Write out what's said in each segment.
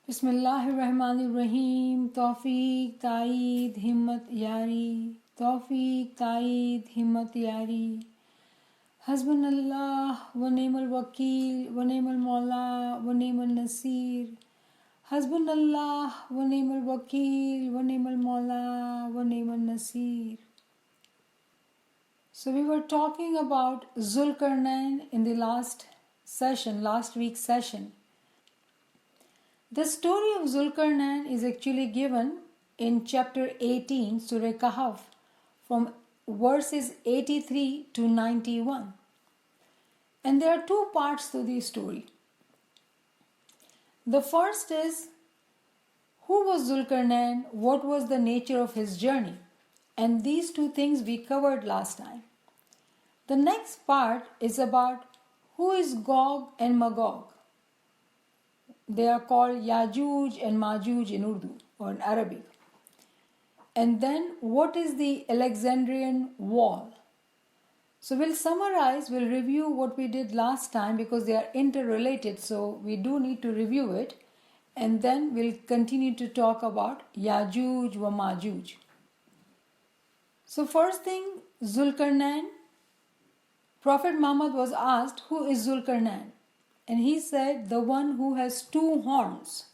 बिस्मिल्लाहिर्रहमानिर्रहीम। तौफीक ताईद हिम्मत यारी, तौफीक ताईद हिम्मत यारी। हस्बुनल्लाह व निअमल वकील व निअमल मौला व निअमल नसीर। हस्बुनल्लाह व निअमल वकील व निअमल मौला व निअमल Naseer. So we were talking about Zulkarnain in the last week's session. The story of Zulkarnain is actually given in chapter 18, Surah Kahf, from verses 83 to 91. And there are two parts to the story. The first is, who was Zulkarnain? What was the nature of his journey? And these two things we covered last time. The next part is about who is Gog and Magog. They are called Yajuj and Majuj in Urdu or in Arabic. And then what is the Alexandrian Wall? So we'll summarize, we'll review what we did last time because they are interrelated, so we do need to review it. And then we'll continue to talk about Yajuj wa Majuj. So first thing, Zulkarnain. Prophet Muhammad was asked, who is Zulkarnain? And he said, the one who has two horns.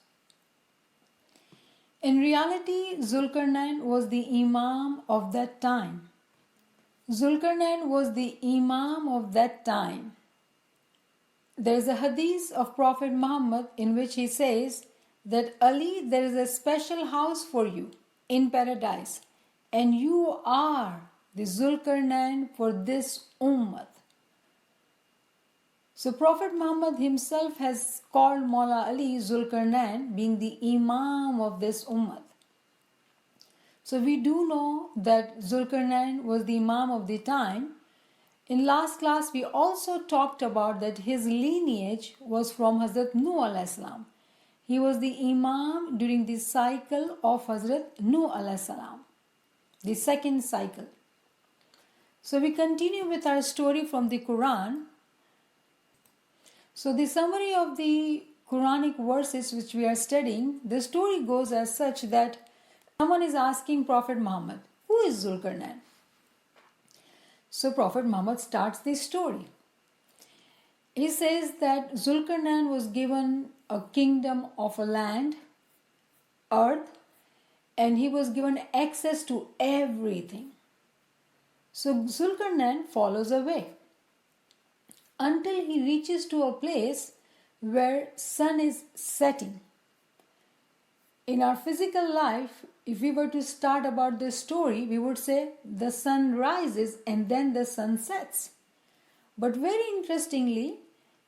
In reality, Zulkarnain was the Imam of that time. Zulkarnain was the Imam of that time. There is a hadith of Prophet Muhammad in which he says that Ali, there is a special house for you in paradise, and you are the Zulkarnain for this ummah. So Prophet Muhammad himself has called Mawla Ali Zulkarnain, being the Imam of this ummah. So we do know that Zulkarnain was the Imam of the time. In last class we also talked about that his lineage was from Hazrat Nuh alayhi salam. He was the Imam during the cycle of Hazrat Nuh alayhi salam, the second cycle. So we continue with our story from the Quran. So the summary of the Quranic verses which we are studying, the story goes as such that someone is asking Prophet Muhammad, who is Zulkarnain? So Prophet Muhammad starts the story. He says that Zulkarnain was given a kingdom of a land, earth, and he was given access to everything. So Zulkarnain follows a way until he reaches to a place where sun is setting. In our physical life, if we were to start about this story, we would say the sun rises and then the sun sets. But very interestingly,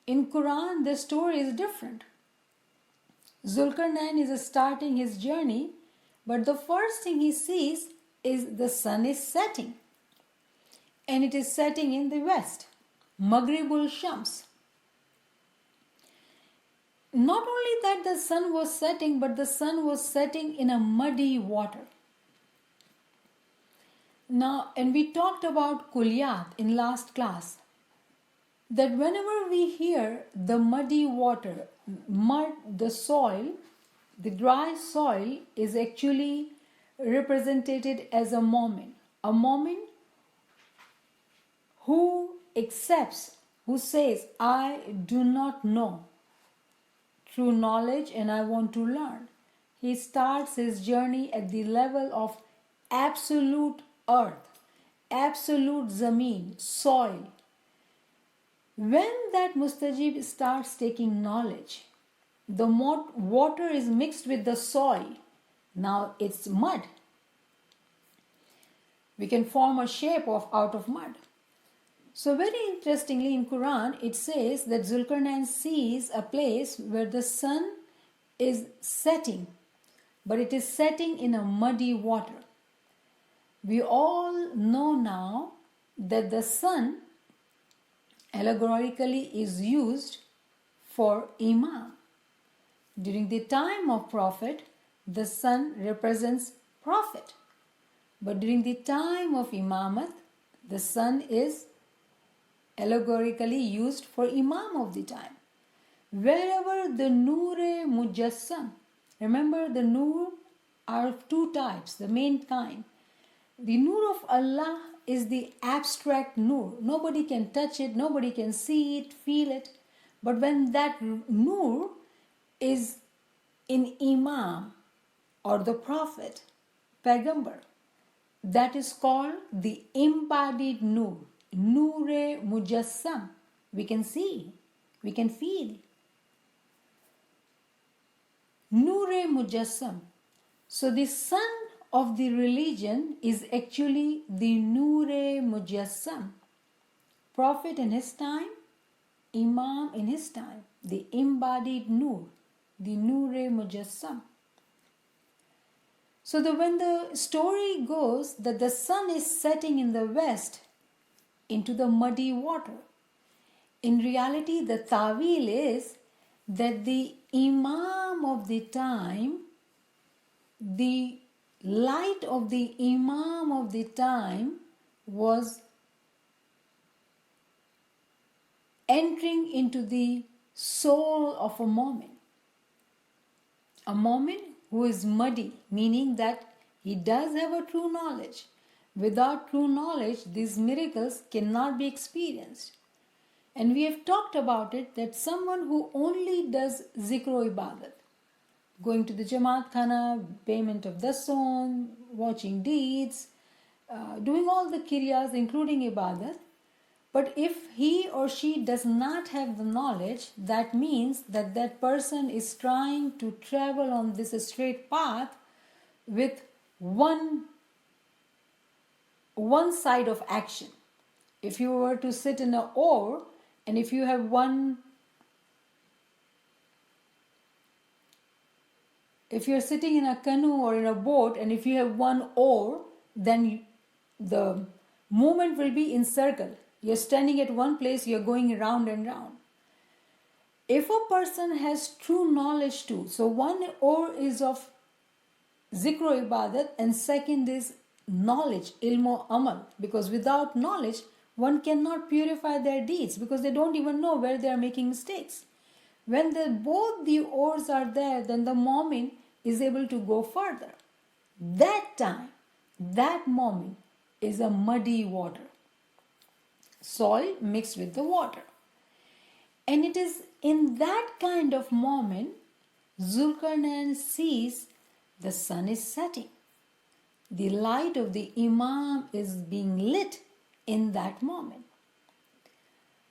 in Quran, the story is different. Zulkarnain is starting his journey, but the first thing he sees is the sun is setting. And it is setting in the west. Maghribul Shams. Not only that the sun was setting, but the sun was setting in a muddy water. Now, and we talked about kulliyat in last class, that whenever we hear the muddy water, mud, the soil, the dry soil is actually represented as a mu'min who accepts, who says, I do not know true knowledge and I want to learn. He starts his journey at the level of absolute earth, absolute zameen, soil. When that mustajib starts taking knowledge, the water is mixed with the soil. Now it's mud. We can form a shape out of mud. So very interestingly in Quran it says that Zulkarnain sees a place where the sun is setting, but it is setting in a muddy water. We all know now that the sun allegorically is used for Imam. During the time of Prophet, the sun represents Prophet. But during the time of Imamat, the sun is allegorically used for Imam of the time. Wherever the Noor-e Mujassam, Remember, the Nur are of two types, the main kind. The Nur of Allah is the abstract Nur. Nobody can touch it, nobody can see it, feel it. But when that Nur is in Imam or the Prophet, Paigambar, that is called the embodied Nur, Nur-e Mujassam. We can see, we can feel. Nur-e Mujassam. So the sun of the religion is actually the Nur-e Mujassam. Prophet in his time, Imam in his time, the embodied Nur, the Nur-e Mujassam. So when the story goes that the sun is setting in the west into the muddy water, in reality the ta'wil is that the Imam of the time, the light of the Imam of the time was entering into the soul of a Mu'min. A Mu'min who is muddy, meaning that he does have a true knowledge. Without true knowledge, these miracles cannot be experienced. And we have talked about it that someone who only does zikr ibadat, going to the Jamaat Khana, payment of dason, watching deeds, doing all the kiryas including ibadat, but if he or she does not have the knowledge, that means that that person is trying to travel on this straight path with one side of action. If you were to sit in an oar, and if you have if you're sitting in a canoe or in a boat, and if you have one oar, then the movement will be in circle. You're standing at one place, you're going round and round. If a person has true knowledge too, so one oar is of zikr ibadat and second is knowledge, ilmo amal, because without knowledge one cannot purify their deeds because they don't even know where they are making mistakes. When both the oars are there, then the mu'min is able to go further. That time, that moment is a muddy water. Soil mixed with the water. And it is in that kind of moment Zulkarnain sees the sun is setting. The light of the Imam is being lit in that moment.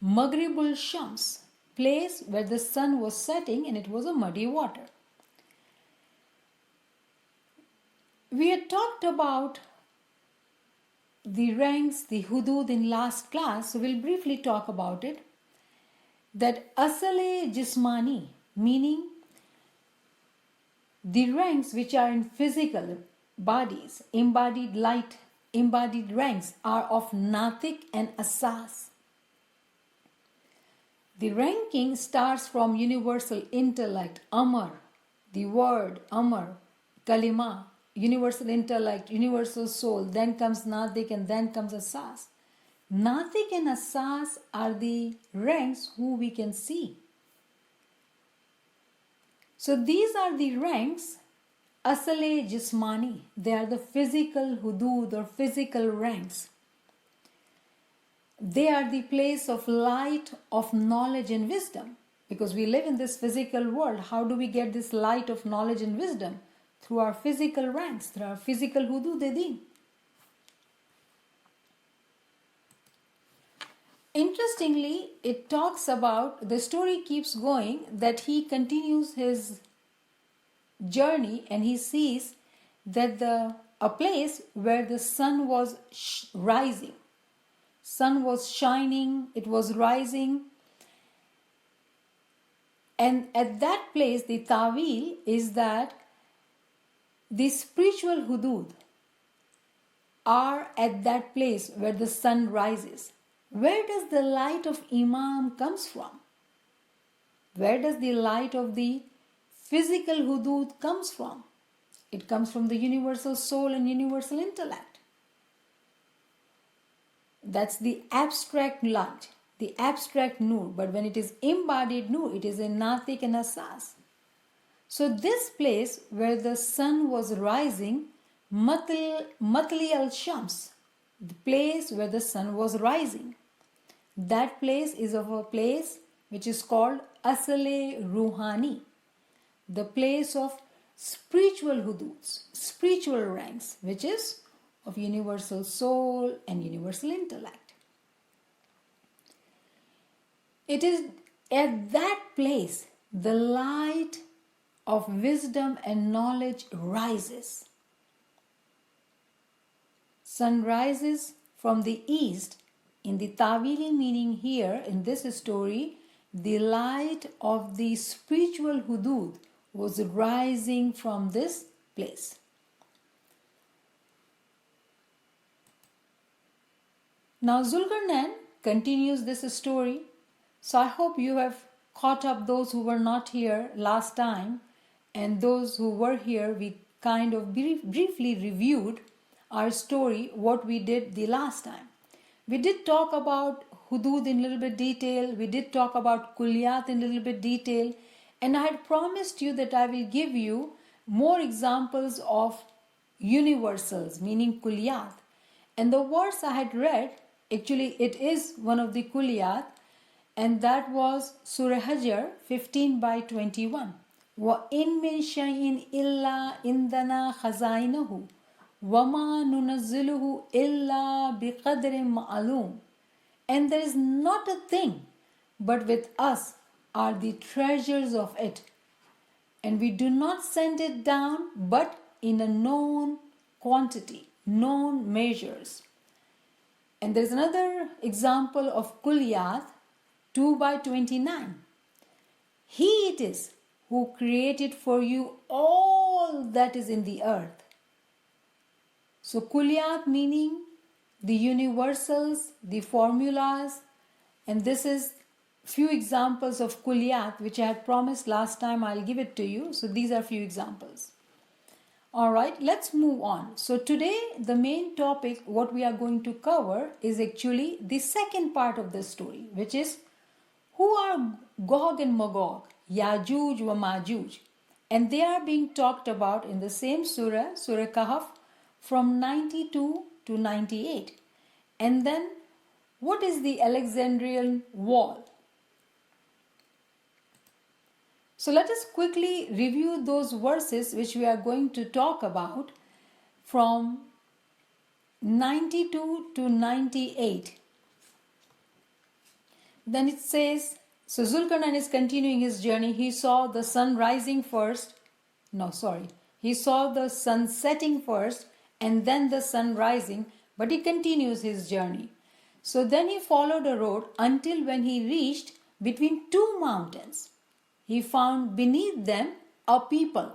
Maghribul Shams, place where the sun was setting and it was a muddy water. We had talked about the ranks, the hudud in last class, so we'll briefly talk about it. That asale jismani, meaning the ranks which are in physical bodies, embodied light, embodied ranks are of natik and asas. The ranking starts from universal intellect, amar, the word, amar, kalima, universal intellect, universal soul, then comes natik and then comes asas. Natik and asas are the ranks who we can see. So these are the ranks, asale jismani, they are the physical hudud or physical ranks. They are the place of light, of knowledge and wisdom. Because we live in this physical world, how do we get this light of knowledge and wisdom? Through our physical ranks, through our physical hudud-e-din. Interestingly, it talks about, the story keeps going, that he continues his journey and he sees that a place where the sun was rising. Sun was shining, it was rising. And at that place, the ta'wil is that the spiritual hudud are at that place where the sun rises. Where does the light of Imam comes from? Where does the light of the physical hudud comes from? It comes from the universal soul and universal intellect. That's the abstract light, the abstract nur. But when it is embodied nur, it is in natik and asas. So this place where the sun was rising, Matli al-Shams, the place where the sun was rising, that place is of a place which is called Asale Ruhani, the place of spiritual hududs, spiritual ranks, which is of universal soul and universal intellect. It is at that place the light of wisdom and knowledge rises. Sun rises from the east. In the Tawili meaning here, in this story, the light of the spiritual hudud was rising from this place. Now Zulkarnain continues this story. So I hope you have caught up those who were not here last time, and those who were here, we kind of briefly reviewed our story, what we did the last time. We did talk about hudud in a little bit detail. We did talk about kulliyat in a little bit detail. And I had promised you that I will give you more examples of universals, meaning kulliyat. And the verse I had read, actually it is one of the kulliyat, and that was Surah Hajr 15/21. وَإِن مِّن شَيْءٍ إِلَّا إِنْدَنَا خَزَائِنُهُ وَمَا نُنَزِّلُهُ إِلَّا بِقَدْرٍ مَعْلُومٍ. And there is not a thing, but with us are the treasures of it. And we do not send it down, but in a known quantity, known measures. And there is another example of kulliyat 2/29. He it is who created for you all that is in the earth. So kulliyat meaning the universals, the formulas, and this is few examples of kulliyat which I had promised last time I'll give it to you. So these are few examples. Alright, let's move on. So today the main topic what we are going to cover is actually the second part of the story, which is who are Gog and Magog, Yajuj wa Majuj, and they are being talked about in the same surah, Surah Kahf, from 92 to 98. And then what is the Alexandrian wall? So let us quickly review those verses which we are going to talk about from 92 to 98. Then it says, so Zulkarnain is continuing his journey. He saw the sun rising first. He saw the sun setting first and then the sun rising, but he continues his journey. So then he followed a road until when he reached between two mountains. He found beneath them a people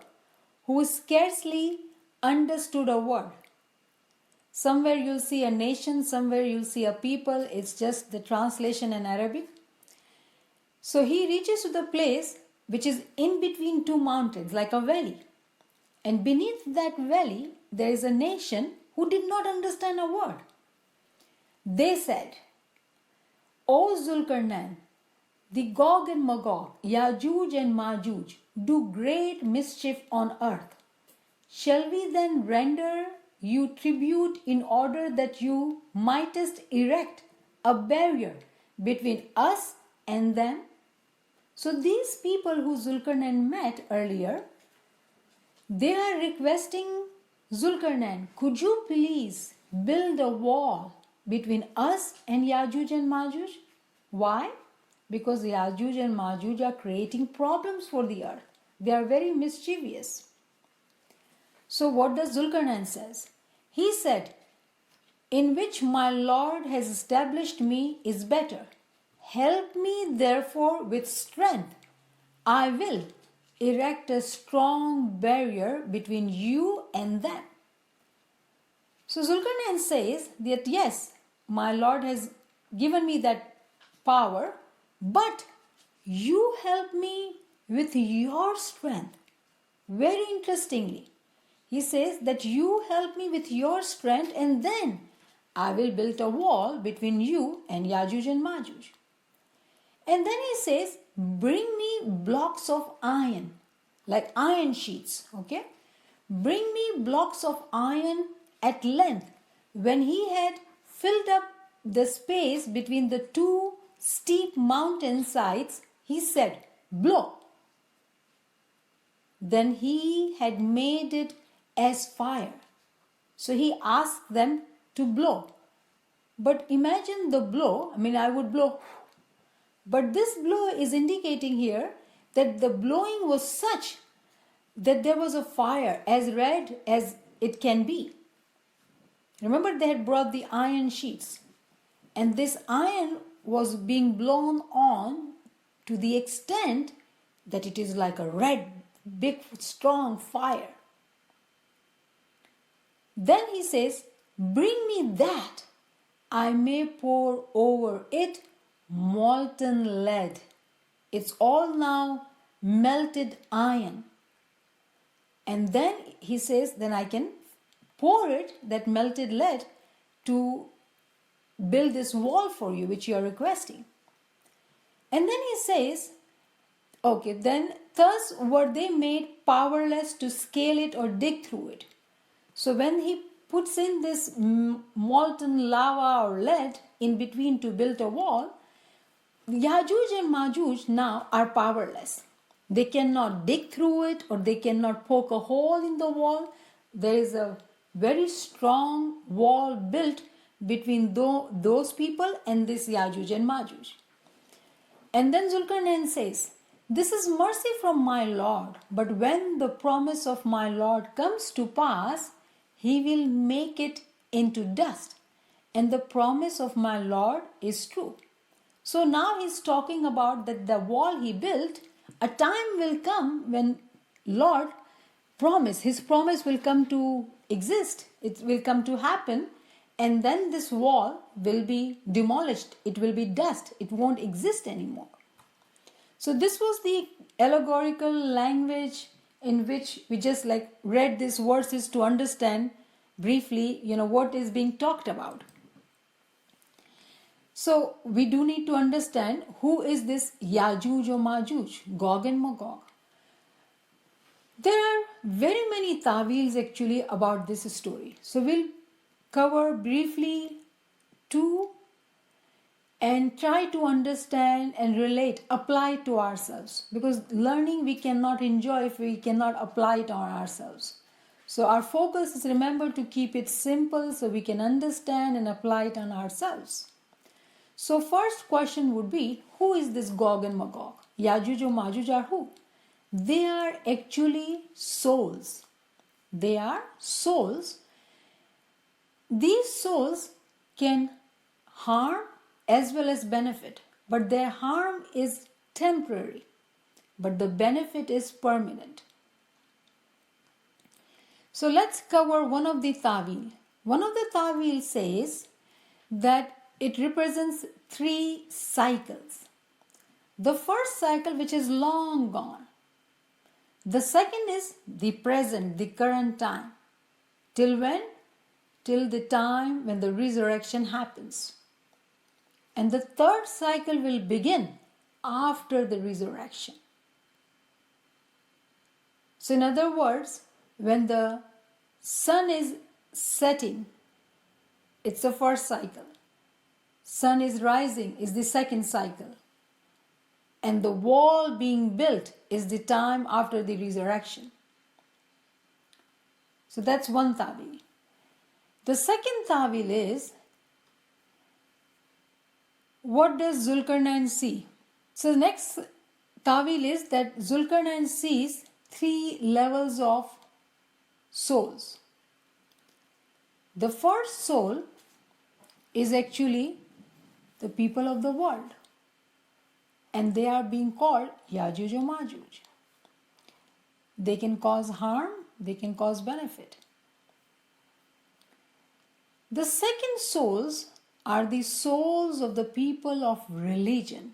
who scarcely understood a word. Somewhere you'll see a nation, somewhere you'll see a people. It's just the translation in Arabic. So he reaches to the place which is in between two mountains, like a valley. And beneath that valley, there is a nation who did not understand a word. They said, O Zulkarnain, the Gog and Magog, Yajuj and Majuj, do great mischief on earth. Shall we then render you tribute in order that you mightest erect a barrier between us and them? So these people who Zulkarnain met earlier, they are requesting Zulkarnain, could you please build a wall between us and Yajuj and Majuj? Why? Because Yajuj and Majuj are creating problems for the earth. They are very mischievous. So what does Zulkarnain says? He said, in which my Lord has established me is better. Help me therefore with strength. I will erect a strong barrier between you and them. So Zulkarnain says that yes, my Lord has given me that power, but you help me with your strength. Very interestingly, he says that you help me with your strength and then I will build a wall between you and Yajuj and Majuj. And then he says, bring me blocks of iron. like iron sheets, okay? Bring me blocks of iron at length. When he had filled up the space between the two steep mountain sides, he said, blow. Then he had made it as fire. So he asked them to blow. But imagine the blow, I would blow. But this blow is indicating here that the blowing was such that there was a fire as red as it can be. Remember, they had brought the iron sheets, and this iron was being blown on to the extent that it is like a red, big, strong fire. Then he says, bring me that I may pour over it molten lead. It's all now melted iron. And then he says, then I can pour it, that melted lead, to build this wall for you, which you are requesting. And then he says, okay, then thus were they made powerless to scale it or dig through it. So when he puts in this molten lava or lead in between to build a wall, Yajuj and Majuj now are powerless. They cannot dig through it or they cannot poke a hole in the wall. There is a very strong wall built between those people and this Yajuj and Majuj. And then Zulkarnain says, this is mercy from my Lord, but when the promise of my Lord comes to pass, he will make it into dust, and the promise of my Lord is true. So now he's talking about that the wall he built, a time will come when Lord promise, his promise will come to exist, it will come to happen, and then this wall will be demolished, it will be dust, it won't exist anymore. So this was the allegorical language in which we just read these verses to understand briefly, what is being talked about. So we do need to understand who is this Yajuj or Majuj, Gog and Magog. There are very many tawils actually about this story. So we'll cover briefly two and try to understand and relate, apply to ourselves. Because learning we cannot enjoy if we cannot apply it on ourselves. So our focus is, remember, to keep it simple so we can understand and apply it on ourselves. So first question would be, who is this Gog and Magog? Yajuj or Majuj are who? They are actually souls. They are souls. These souls can harm as well as benefit, but their harm is temporary, but the benefit is permanent. So let's cover one of the tawil. One of the tawil says that it represents 3 cycles. The first cycle, which is long gone. The second is the present, the current time. Till when? Till the time when the resurrection happens. And the third cycle will begin after the resurrection. So in other words, when the sun is setting, it's the first cycle. Sun is rising is the second cycle. And the wall being built is the time after the resurrection. So that's one tawil. The second tawil is, what does Zulkarnain see? So the next tawil is that Zulkarnain sees 3 levels of souls. The first soul is actually the people of the world, and they are being called Yajuj or Majuj. They can cause harm, they can cause benefit. The second souls are the souls of the people of religion.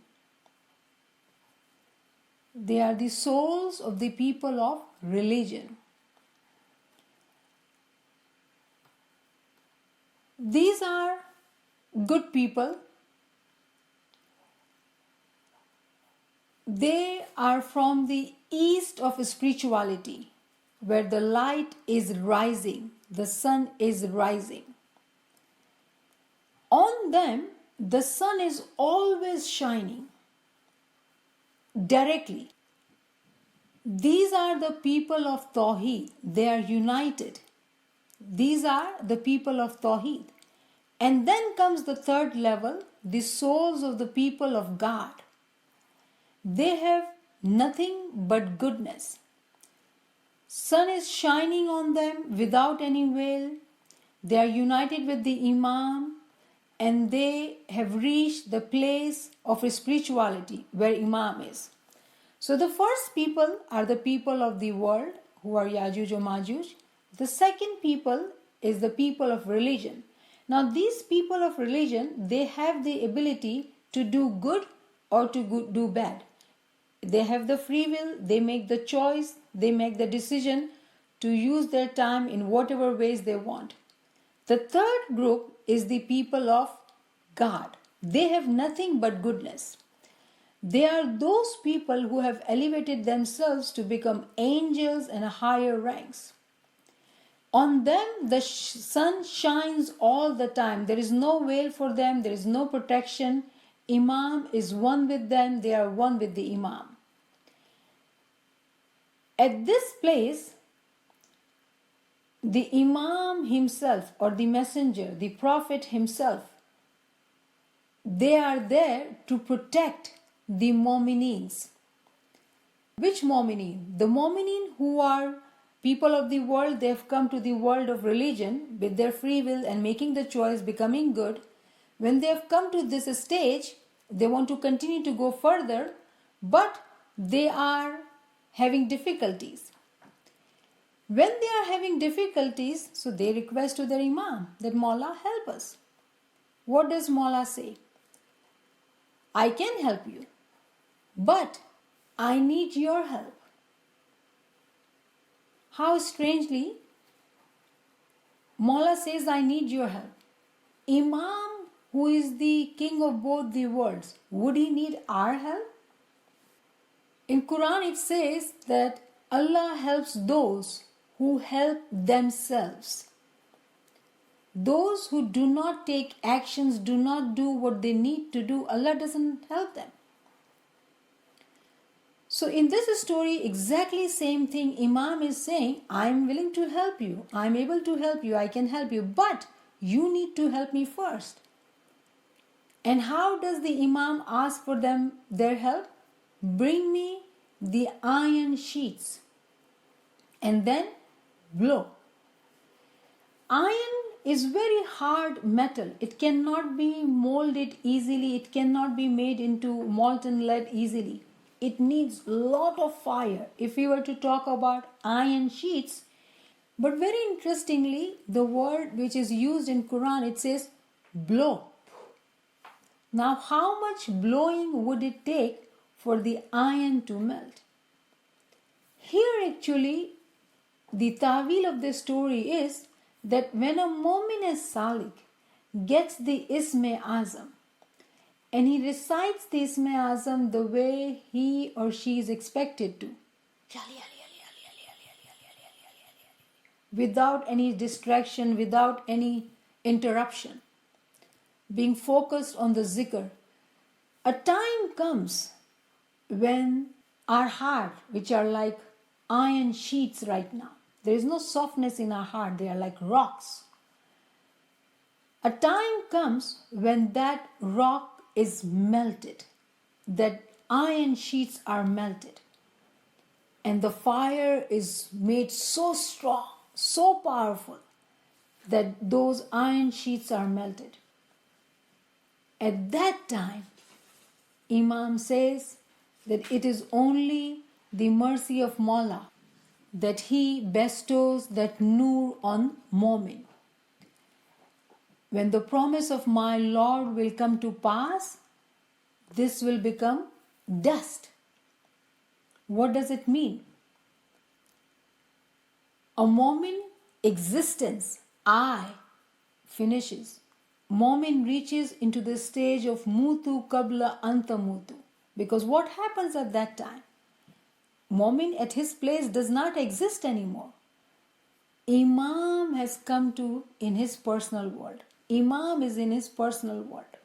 They are the souls of the people of religion. These are good people They are from the east of spirituality, where the light is rising, the sun is rising. On them, the sun is always shining directly. These are the people of Tawheed. They are united. These are the people of Tawheed. And then comes the third level, the souls of the people of God. They have nothing but goodness. Sun is shining on them without any veil. They are united with the Imam and they have reached the place of spirituality where Imam is. So the first people are the people of the world who are Yajuj or Majuj. The second people is the people of religion. Now these people of religion, they have the ability to do good or to do bad. They have the free will, they make the choice, they make the decision to use their time in whatever ways they want. The third group is the people of God. They have nothing but goodness. They are those people who have elevated themselves to become angels and higher ranks. On them, the sun shines all the time. There is no veil for them. There is no protection. Imam is one with them. They are one with the Imam. At this place, the Imam himself or the messenger, the Prophet himself, they are there to protect the Mu'mineen. Which Mu'mineen? The Mu'mineen who are people of the world. They have come to the world of religion with their free will and making the choice, becoming good. When they have come to this stage, they want to continue to go further, but they are having difficulties. When they are having difficulties, so they request to their Imam that Mawla, help us. What does Mawla say? I can help you, but I need your help. How strangely, Mawla says, I need your help. Imam, who is the king of both the worlds, would he need our help? In Quran it says that Allah helps those who help themselves. Those who do not take actions, do not do what they need to do, Allah doesn't help them. So in this story, exactly same thing, Imam is saying, I am willing to help you, I am able to help you, I can help you, but you need to help me first. And how does the Imam ask for them their help? Bring me the iron sheets and then blow. Iron is very hard metal. It cannot be molded easily. It cannot be made into molten lead easily. It needs a lot of fire if we were to talk about iron sheets. But very interestingly, the word which is used in Quran, it says blow. Now how much blowing would it take for the iron to melt? Here actually the ta'wil of this story is that when a Mu'min Salik gets the Isme Azam and he recites the Isme Azam the way he or she is expected to, without any distraction, without any interruption, being focused on the zikr, a time comes when our heart, which are like iron sheets right now, there is no softness in our heart, they are like rocks. A time comes when that rock is melted, that iron sheets are melted, and the fire is made so strong, so powerful, that those iron sheets are melted. At that time, Imam says that it is only the mercy of Mawla that he bestows that nur on Mu'min. When the promise of my Lord will come to pass, this will become dust. What does it mean? A Mu'min existence, I, finishes. Mu'min reaches into the stage of mutu qabla anta mutu. Because what happens at that time? Momin at his place does not exist anymore. Imam has come to in his personal world. Imam is in his personal world.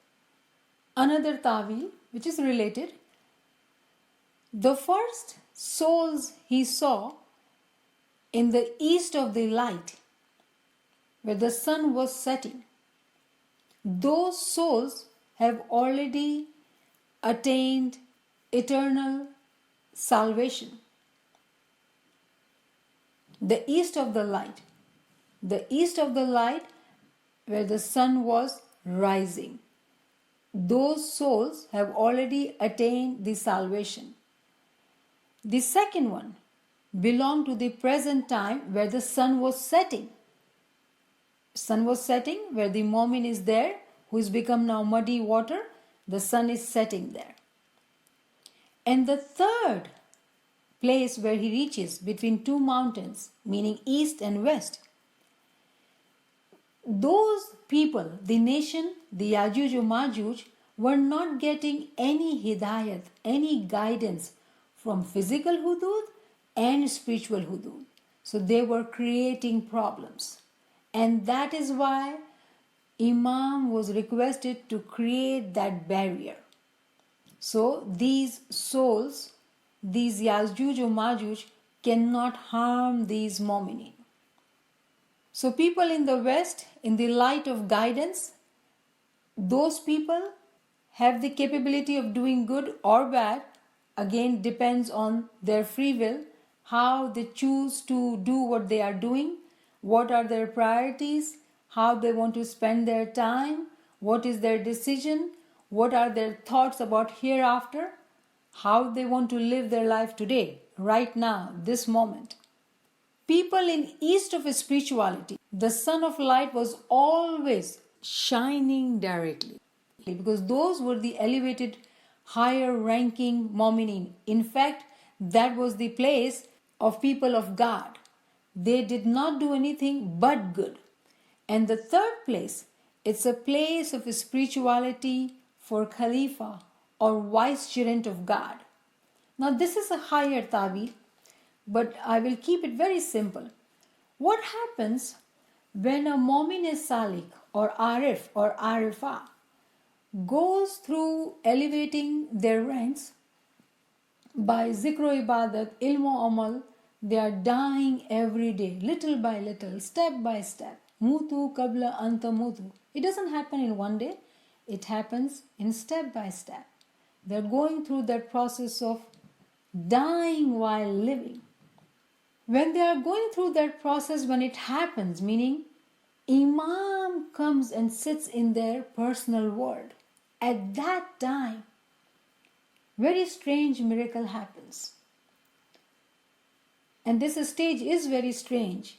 Another ta'wil which is related. The first souls he saw in the east of the light, where the sun was setting, those souls have already attained eternal salvation. The east of the light where the sun was rising, those souls have already attained the salvation. The second one belonged to the present time where the sun was setting. Sun was setting where the Mu'min is there, who is become now muddy water. The sun is setting there. And the third place where he reaches between two mountains, meaning east and west, those people, the nation, the Yajuj or Majuj, were not getting any hidayat, any guidance from physical hudud and spiritual hudud. So they were creating problems. And that is why Imam was requested to create that barrier. So these souls, these Yajuj or Majuj, cannot harm these Mu'minin. So people in the West, in the light of guidance, those people have the capability of doing good or bad. Again, depends on their free will, how they choose to do what they are doing, what are their priorities, how they want to spend their time, what is their decision, what are their thoughts about hereafter, how they want to live their life today, right now, this moment. People in east of spirituality, the sun of light was always shining directly, because those were the elevated, higher ranking Mu'minin. In fact, that was the place of people of God. They did not do anything but good. And the third place, it's a place of spirituality for Khalifa or vicegerent of God. Now this is a higher ta'wil, but I will keep it very simple. What happens when a Mu'min Salik or Arif or Arifa goes through elevating their ranks by zikr ibadat, ilm amal? They are dying every day, little by little, step by step. Mutu kabla anta mutu. It doesn't happen in one day. It happens in step by step. They're going through that process of dying while living. When they are going through that process, when it happens, meaning Imam comes and sits in their personal world, at that time, very strange miracle happens. And this stage is very strange.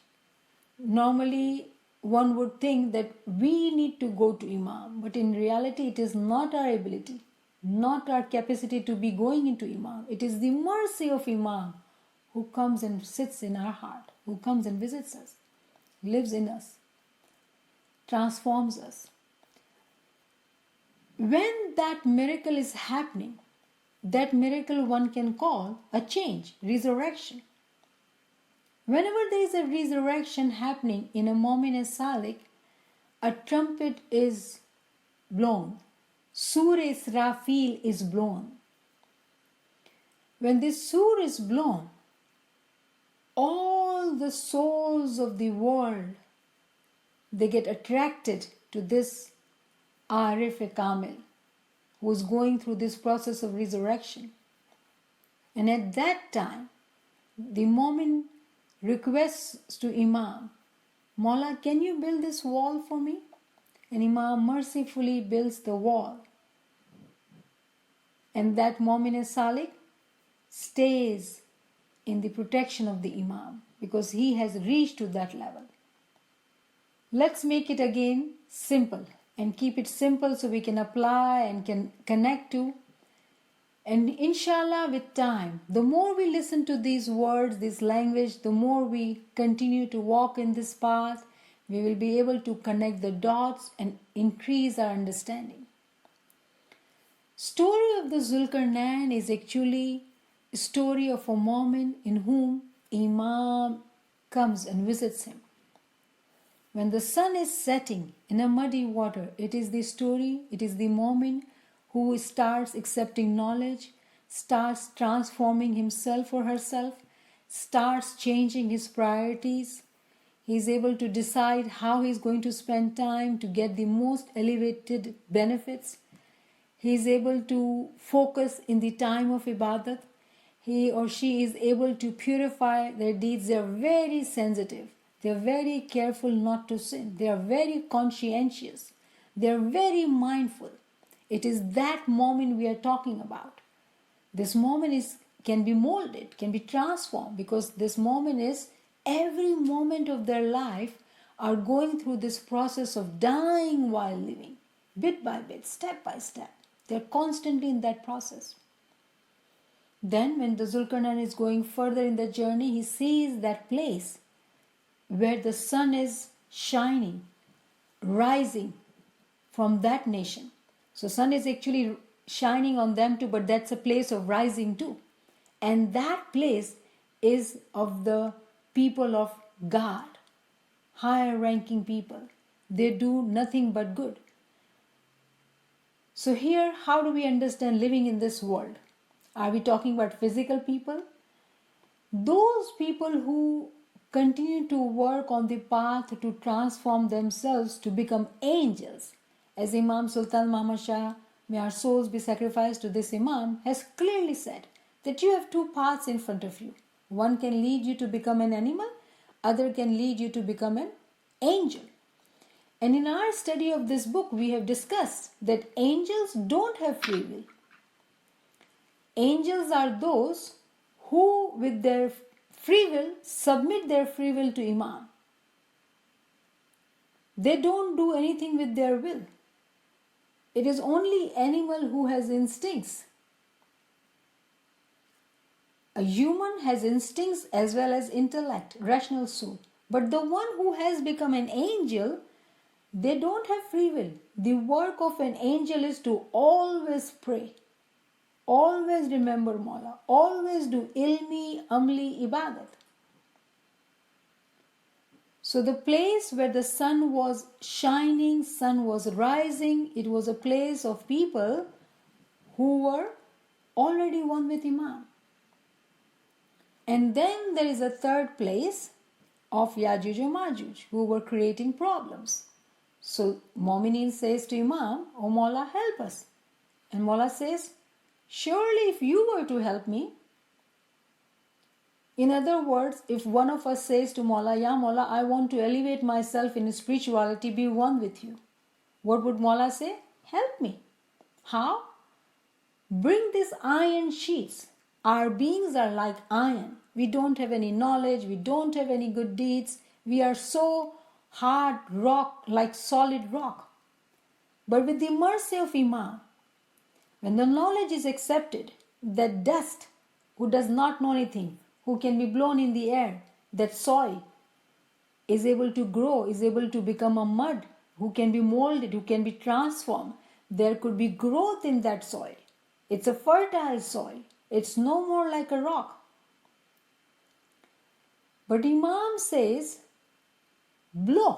Normally, one would think that we need to go to Imam, but in reality, it is not our ability, not our capacity to be going into Imam. It is the mercy of Imam who comes and sits in our heart, who comes and visits us, lives in us, transforms us. When that miracle is happening, that miracle one can call a change, resurrection. Whenever there is a resurrection happening in a Mu'min Salik, a trumpet is blown. Sur Israfil is blown. When this sur is blown, all the souls of the world, they get attracted to this Arif Kamil, who is going through this process of resurrection. And at that time, the Mu'min requests to Imam, Mawla, can you build this wall for me? And Imam mercifully builds the wall. And that Mu'min Salik stays in the protection of the Imam because he has reached to that level. Let's make it again simple and keep it simple so we can apply and can connect to. And inshallah, with time, the more we listen to these words, this language, the more we continue to walk in this path, we will be able to connect the dots and increase our understanding. Story of the Zulkarnain is actually a story of a moment in whom Imam comes and visits him. When the sun is setting in a muddy water, it is the story, it is the moment who starts accepting knowledge, starts transforming himself or herself, starts changing his priorities. He is able to decide how he is going to spend time to get the most elevated benefits. He is able to focus in the time of ibadat. He or she is able to purify their deeds. They are very sensitive. They are very careful not to sin. They are very conscientious. They are very mindful. It is that moment we are talking about. This moment can be molded, can be transformed, because this moment is every moment of their life are going through this process of dying while living, bit by bit, step by step. They are constantly in that process. Then when the Zulkarnain is going further in the journey, he sees that place where the sun is shining, rising from that nation. So sun is actually shining on them too, but that's a place of rising too. And that place is of the people of God, higher ranking people. They do nothing but good. So here, how do we understand living in this world? Are we talking about physical people? Those people who continue to work on the path to transform themselves to become angels. As Imam Sultan Muhammad Shah, may our souls be sacrificed to this Imam, has clearly said that you have two paths in front of you. One can lead you to become an animal, other can lead you to become an angel. And in our study of this book, we have discussed that angels don't have free will. Angels are those who, with their free will, submit their free will to Imam. They don't do anything with their will. It is only animal who has instincts. A human has instincts as well as intellect, rational soul. But the one who has become an angel, they don't have free will. The work of an angel is to always pray, always remember Mawla, always do ilmi, amli, ibadat. So the place where the sun was shining, sun was rising, it was a place of people who were already one with Imam. And then there is a third place of Yajuj and Majuj who were creating problems. So Mominin says to Imam, "Oh Mawla, help us." And Mawla says, "Surely if you were to help me." In other words, if one of us says to Mawla, "Ya Mawla, I want to elevate myself in spirituality, be one with you," what would Mawla say? "Help me." How? Bring these iron sheets. Our beings are like iron. We don't have any knowledge, we don't have any good deeds. We are so hard rock, like solid rock. But with the mercy of Imam, when the knowledge is accepted, that dust, who does not know anything, who can be blown in the air, that soil is able to grow, is able to become a mud, who can be molded, who can be transformed. There could be growth in that soil. It's a fertile soil. It's no more like a rock. But Imam says, blow.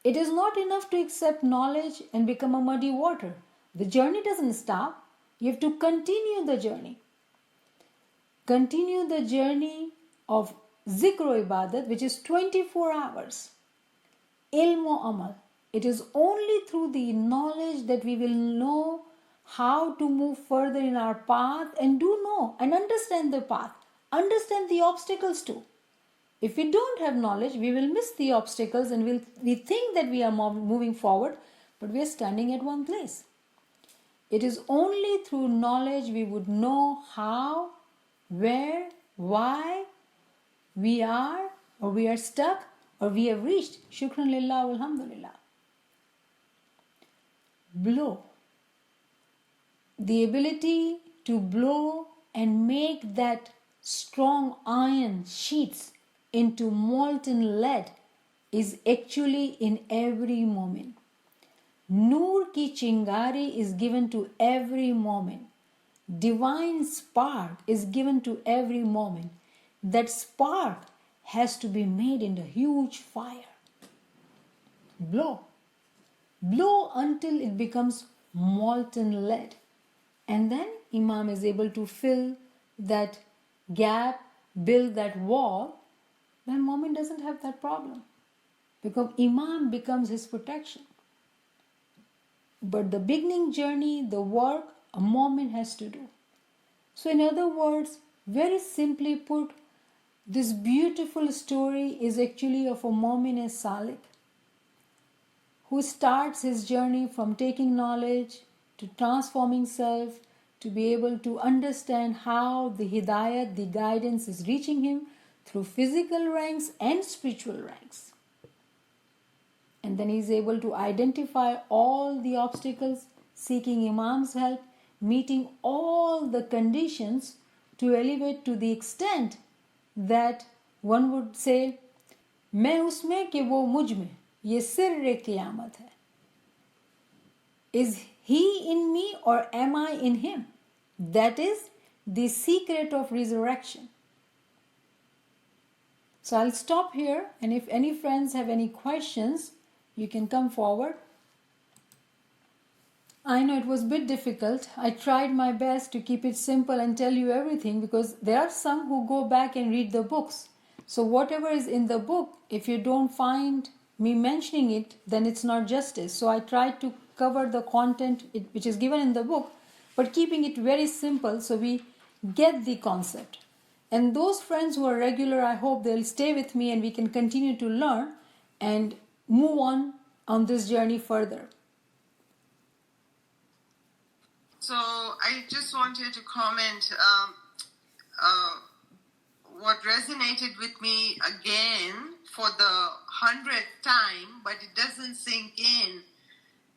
It is not enough to accept knowledge and become a muddy water. The journey doesn't stop. You have to continue the journey. Continue the journey of zikr ibadat, which is 24 hours. Ilm o amal. It is only through the knowledge that we will know how to move further in our path and do know and understand the path. Understand the obstacles too. If we don't have knowledge, we will miss the obstacles and we think that we are moving forward, but we are standing at one place. It is only through knowledge we would know how, where, why we are, or we are stuck, or we have reached. Shukran lillah, alhamdulillah. Blow. The ability to blow and make that strong iron sheets into molten lead is actually in every moment. Noor ki chingari is given to every moment. Divine spark is given to every moment. That spark has to be made into huge fire. Blow. Blow until it becomes molten lead. And then Imam is able to fill that gap, build that wall. Then Mu'min doesn't have that problem. Because Imam becomes his protection. But the beginning journey, the work, a Mu'min has to do. So in other words, very simply put, this beautiful story is actually of a Mu'min as Salik, who starts his journey from taking knowledge to transforming self, to be able to understand how the hidayat, the guidance is reaching him through physical ranks and spiritual ranks. And then he is able to identify all the obstacles, seeking Imam's help, meeting all the conditions to elevate to the extent that one would say, मैं उसमें कि वो मुझ में, ये सिर्र क़ियामत है. Is he in me or am I in him? That is the secret of resurrection. So I'll stop here, and if any friends have any questions, you can come forward. I know it was a bit difficult. I tried my best to keep it simple and tell you everything, because there are some who go back and read the books. So whatever is in the book, if you don't find me mentioning it, then it's not justice. So I tried to cover the content which is given in the book, but keeping it very simple so we get the concept. And those friends who are regular, I hope they'll stay with me and we can continue to learn and move on this journey further. So I just wanted to comment what resonated with me again for the 100th time, but it doesn't sink in,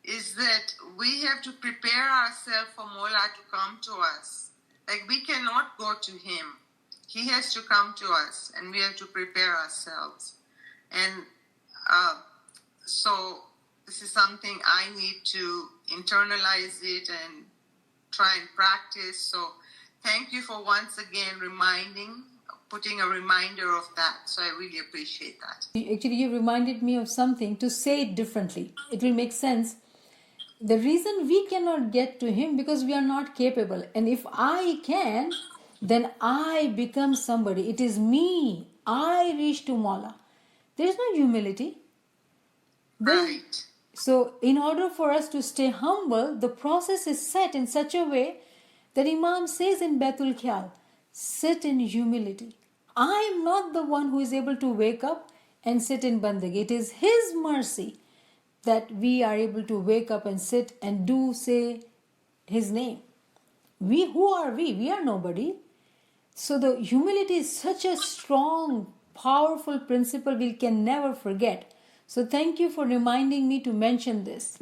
is that we have to prepare ourselves for Mola to come to us. Like, we cannot go to him. He has to come to us, and we have to prepare ourselves. And so this is something I need to internalize it and try and practice. So thank you for once again putting a reminder of that. So I really appreciate that. Actually, you reminded me of something to say it differently. It will make sense. The reason we cannot get to him because we are not capable. And if I can, then I become somebody. It is me. I reach to Mawla. There is no humility. Right. So in order for us to stay humble, the process is set in such a way that Imam says in Baitul Khayal, sit in humility. I am not the one who is able to wake up and sit in bandagi. It is his mercy that we are able to wake up and sit and say his name. Who are we? We are nobody. So the humility is such a strong, powerful principle we can never forget. So thank you for reminding me to mention this.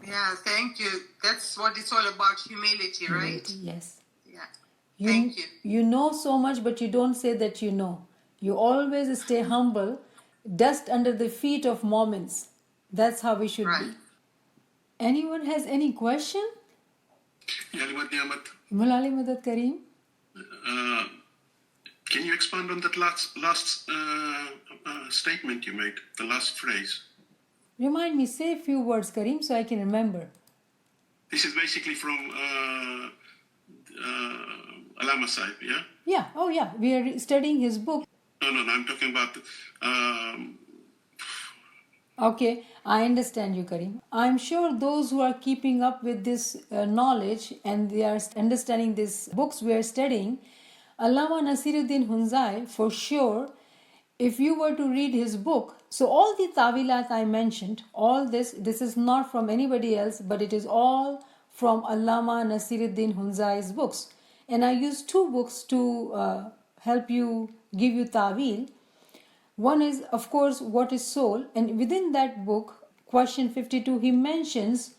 Yeah, thank you. That's what it's all about, humility, right? Yes. Yeah. Thank you. You know so much, but you don't say that you know. You always stay humble, dust under the feet of moments. That's how we should be. Anyone has any question? NIAMAT. Mulali Madad Kareem. Can you expand on that last statement you made, the last phrase? Remind me, say a few words, Kareem, so I can remember. This is basically from Allama Sahib, yeah? Yeah, oh yeah, we are studying his book. No, I'm talking about... Okay, I understand you, Kareem. I'm sure those who are keeping up with this knowledge and they are understanding these books we are studying, Allama Nasiruddin Hunzai, for sure, if you were to read his book, so all the tawilat I mentioned, all this is not from anybody else, but it is all from Allama Nasiruddin Hunzai's books. And I used two books to help you, give you tawil. One is, of course, What is Soul? And within that book, question 52, he mentions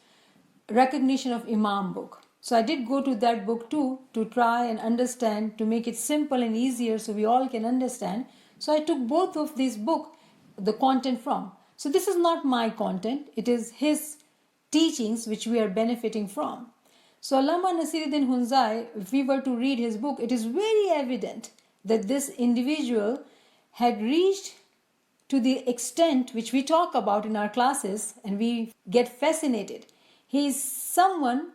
Recognition of Imam book. So I did go to that book too to try and understand, to make it simple and easier so we all can understand. So I took both of these books, the content from. So this is not my content, it is his teachings which we are benefiting from. So Allama Nasiruddin Hunzai, if we were to read his book, it is very evident that this individual had reached to the extent which we talk about in our classes and we get fascinated. He is someone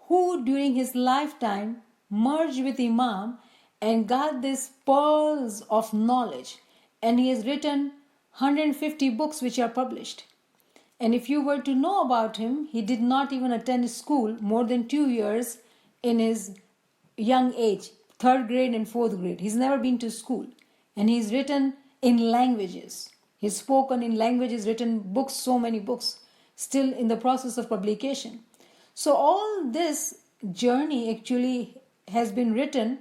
who during his lifetime merged with Imam and got these pearls of knowledge, and he has written 150 books which are published. And if you were to know about him, he did not even attend school more than 2 years in his young age, 3rd grade and 4th grade. He's never been to school. And he's written in languages. He's spoken in languages, written books, so many books, still in the process of publication. So all this journey actually has been written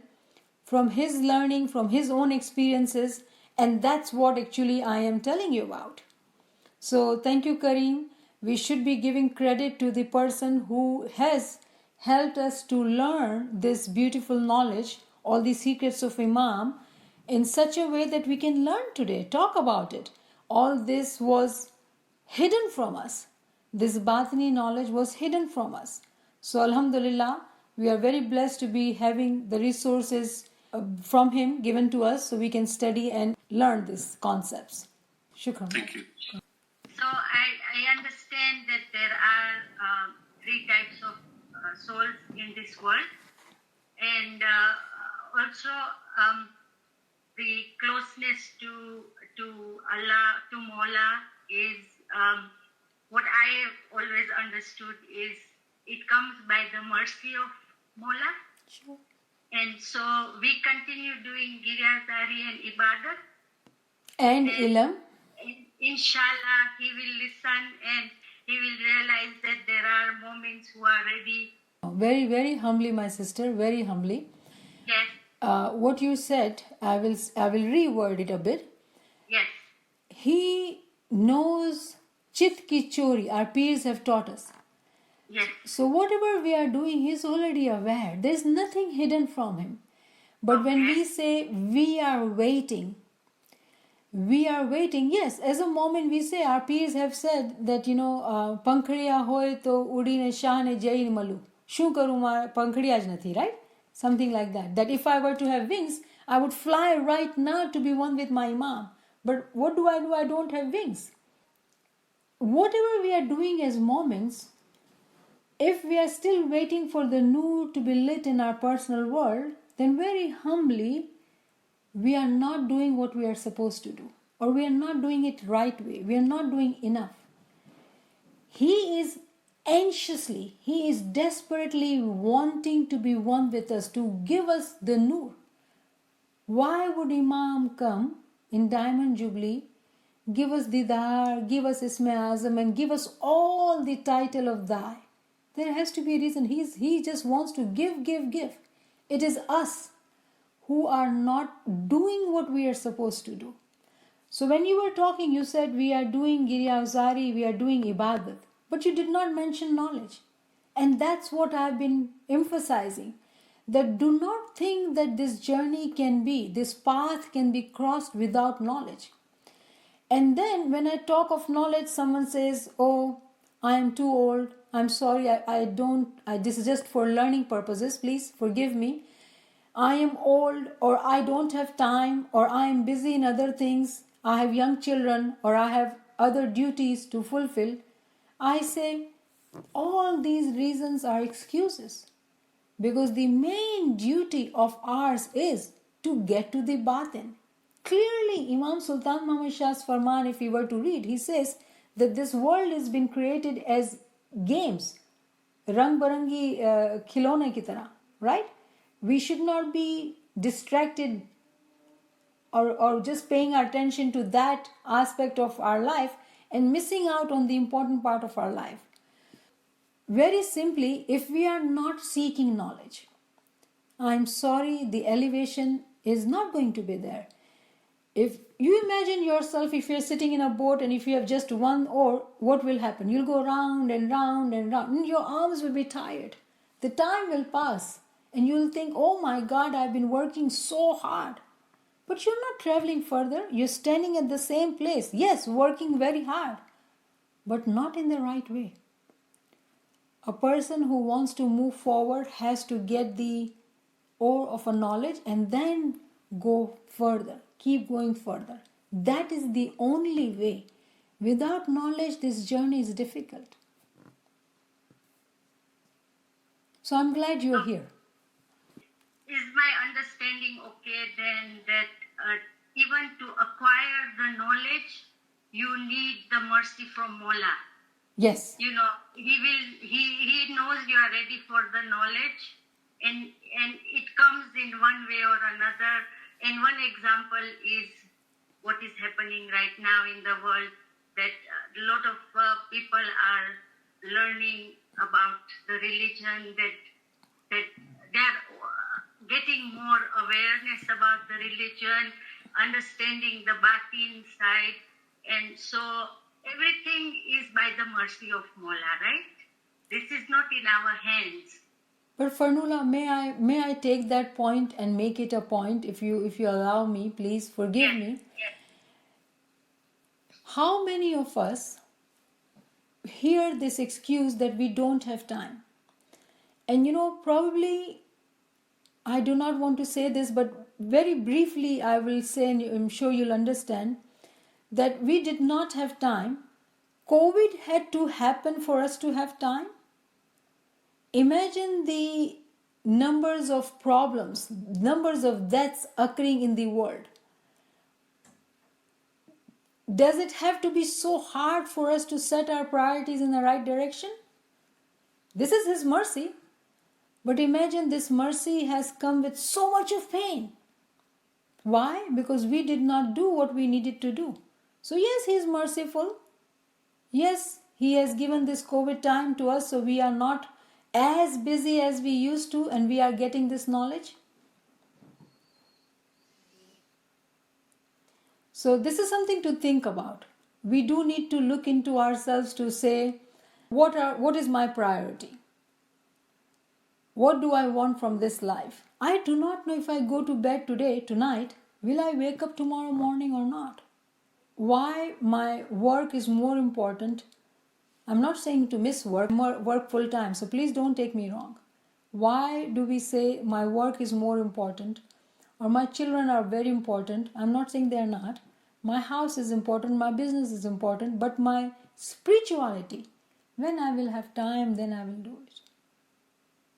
from his learning, from his own experiences, and that's what actually I am telling you about. So thank you, Kareem. We should be giving credit to the person who has helped us to learn this beautiful knowledge, all the secrets of Imam, in such a way that we can learn today, talk about it. All this was hidden from us. This Batini knowledge was hidden from us. So Alhamdulillah, we are very blessed to be having the resources from him given to us so we can study and learn these concepts. Shukran. Thank you. So I understand that there are 3 types of souls in this world, and also the closeness to Allah, to Mawla is what I have always understood is it comes by the mercy of Mawla. Sure. And so we continue doing Giryazari and Ibadat. And Ilm. Inshallah, he will listen and he will realize that there are moments who are ready. Very, very humbly, my sister, very humbly. Yes. What you said, I will reword it a bit. Yes. He knows Chit ki chori, our peers have taught us. Yes. So whatever we are doing, he is already aware. There is nothing hidden from him. But when we say we are waiting, yes, as a moment we say, our peers have said that, pankhdiya hoy to udine shahne jain malu. Shu karu pankhdiya જ નથી, right? Something like that. That if I were to have wings, I would fly right now to be one with my Imam. But what do? I don't have wings. Whatever we are doing as moments, if we are still waiting for the nur to be lit in our personal world, then very humbly, we are not doing what we are supposed to do. Or we are not doing it right way. We are not doing enough. He is anxiously, he is desperately wanting to be one with us, to give us the nur. Why would Imam come in Diamond Jubilee, give us Didar, give us Isme Azam, and give us all the title of Thy? There has to be a reason. He just wants to give. It is us who are not doing what we are supposed to do. So when you were talking, you said we are doing Giryazari, we are doing Ibadat. But you did not mention knowledge. And that's what I've been emphasizing. That do not think that this journey can be, this path can be crossed without knowledge. And then when I talk of knowledge, someone says, oh, I am too old. I'm sorry, this is just for learning purposes. Please forgive me. I am old, or I don't have time, or I am busy in other things. I have young children, or I have other duties to fulfill. I say, all these reasons are excuses. Because the main duty of ours is to get to the batin. Clearly, Imam Sultan Muhammad Shah's Farman, if we were to read, he says that this world has been created as games. Rang barangi khilone ki tarah, right? We should not be distracted or just paying attention to that aspect of our life and missing out on the important part of our life. Very simply, if we are not seeking knowledge, I'm sorry, the elevation is not going to be there. If you imagine yourself, if you're sitting in a boat and if you have just one oar, what will happen? You'll go round and round and round, and your arms will be tired. The time will pass and you'll think, oh my God, I've been working so hard. But you're not traveling further. You're standing at the same place. Yes, working very hard. but not in the right way. A person who wants to move forward has to get the ore of a knowledge and then go further, keep going further. That is the only way. Without knowledge, this journey is difficult. So I'm glad you're here. Is my understanding okay then that even to acquire the knowledge, you need the mercy from Mola? Yes. You know, he knows you are ready for the knowledge, and it comes in one way or another. And one example is what is happening right now in the world, that a lot of people are learning about the religion, that they're getting more awareness about the religion, understanding the batin side, and so everything is by the mercy of Mola, right? This is not in our hands. But Farnula, may I take that point and make it a point, if you allow me, please forgive me. Yes. How many of us hear this excuse that we don't have time? And probably, I do not want to say this, but very briefly I will say, and I'm sure you'll understand, that we did not have time. COVID had to happen for us to have time. Imagine the numbers of problems, numbers of deaths occurring in the world. Does it have to be so hard for us to set our priorities in the right direction? This is His mercy. But imagine this mercy has come with so much of pain. Why? Because we did not do what we needed to do. So yes, He is merciful. Yes, He has given this COVID time to us so we are not as busy as we used to and we are getting this knowledge. So this is something to think about. We do need to look into ourselves to say, what is my priority? What do I want from this life? I do not know if I go to bed tonight, will I wake up tomorrow morning or not? Why my work is more important. I'm not saying to miss work full time, so please don't take me wrong. Why do we say my work is more important or my children are very important? I'm not saying they're not. My house is important, my business is important, but my spirituality, when I will have time, then I will do it.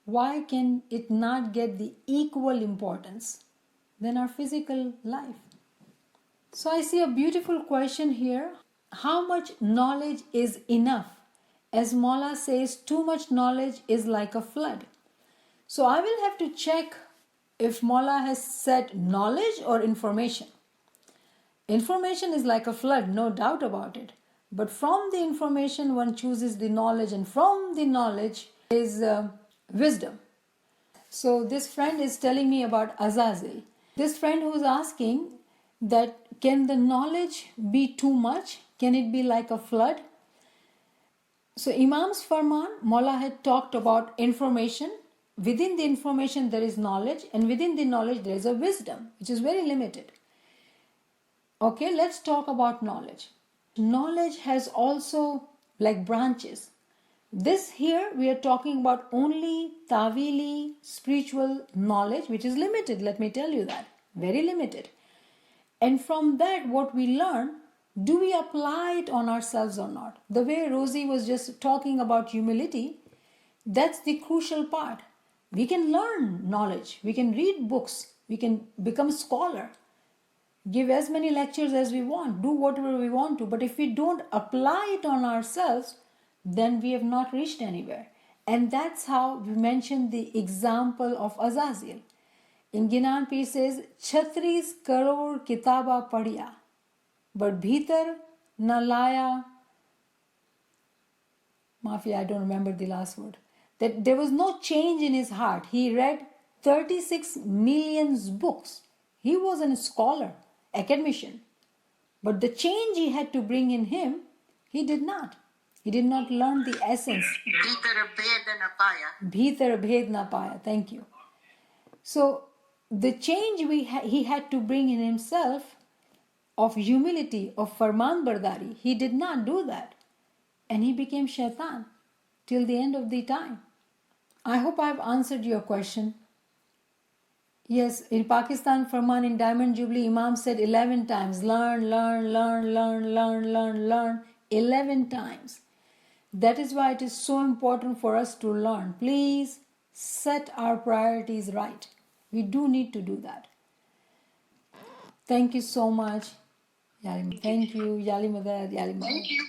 Why can it not get the equal importance than our physical life? So I see a beautiful question here. How much knowledge is enough? As Mola says, too much knowledge is like a flood. So I will have to check if Mola has said knowledge or information. Information is like a flood, no doubt about it. But from the information one chooses the knowledge, and from the knowledge is wisdom. So this friend is telling me about Azazel. This friend who is asking that can the knowledge be too much? Can it be like a flood? So Imam's Farman, Mola had talked about information. Within the information there is knowledge, and within the knowledge there is a wisdom, which is very limited. Okay, let's talk about knowledge. Knowledge has also like branches. This here we are talking about only Tawili spiritual knowledge, which is limited, let me tell you that, very limited. And from that what we learn, do we apply it on ourselves or not? The way Rosie was just talking about humility, that's the crucial part. We can learn knowledge, we can read books, we can become a scholar, give as many lectures as we want, do whatever we want to, but if we don't apply it on ourselves, then we have not reached anywhere. And that's how we mentioned the example of Azazel. In Ginan Pir says, 36 crore kitaba padhiya, but bhitar na laya, Maafi, I don't remember the last word, that there was no change in his heart. He read 36 million books. He was a scholar, academician. But the change he had to bring in him, he did not. He did not learn the essence. Bhitar bhed na paya. Thank you. So the change he had to bring in himself of humility, of farman bardari, he did not do that. and he became shaitan till the end of the time. I hope I've answered your question. Yes, in Pakistan, Farman in Diamond Jubilee, Imam said 11 times, learn, learn, learn, learn, learn, learn, learn, 11 times. That is why it is so important for us to learn. Please set our priorities right. We do need to do that. Thank you so much. Yalim. Thank you. Yali Madad. Yali Madad. Thank you.